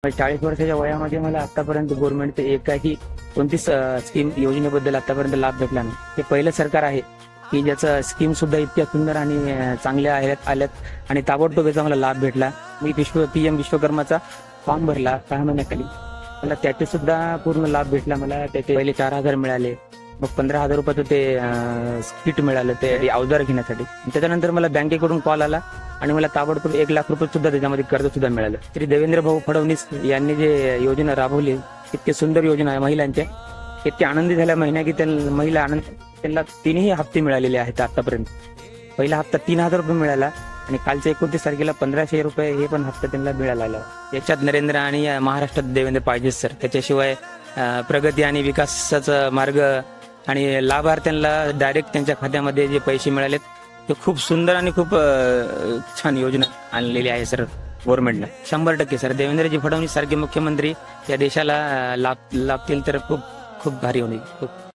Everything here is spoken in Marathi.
40 वर्षाच्या वयामध्ये मला आतापर्यंत गव्हर्नमेंटचे एकाही कोणतीच स्कीम योजनेबद्दल आतापर्यंत लाभ भेटला नाही. हे पहिलं सरकार आहे की ज्याचं स्कीम सुद्धा इतक्या सुंदर आणि चांगल्या आल्यात आणि ताबडतोब याचा मला लाभ भेटला. मी PM विश्वकर्माचा फॉर्म भरला 6 महिन्याखाली. मला त्याचे सुद्धा पूर्ण लाभ भेटला. मला त्याचे पहिले 4,000 मिळाले, मग 15,000 रुपयाचं ते किट मिळालं ते अवजार घेण्यासाठी. त्याच्यानंतर मला बँकेकडून कॉल आला आणि मला ताबडतोब 1 लाख रुपये सुद्धा त्याच्यामध्ये कर्ज सुद्धा मिळालं. श्री देवेंद्र भाऊ फडणवीस यांनी जे योजना राबवली, इतके सुंदर योजना आहे महिलांच्या, इतके आनंदी झाल्या महिला की महिला आनंद त्यांना 3ही हप्ते मिळालेले आहेत आतापर्यंत. पहिला हप्ता 3,000 रुपये मिळाला आणि कालच्या 29 तारखेला 1,500 रुपये हे पण हप्ता त्यांना मिळाला. याच्यात नरेंद्र आणि महाराष्ट्रात देवेंद्र पाहिजे सर. त्याच्याशिवाय प्रगती आणि विकासाचा मार्ग आणि लाभार्थ्यांना डायरेक्ट त्यांच्या खात्यामध्ये जे पैसे मिळालेत ते खूप सुंदर आणि खूप छान योजना आणलेली आहे सर गव्हर्नमेंटनं. 100% सर देवेंद्रजी फडणवीस सारखे मुख्यमंत्री या देशाला लाभतील तर खूप खूप भारी होईल.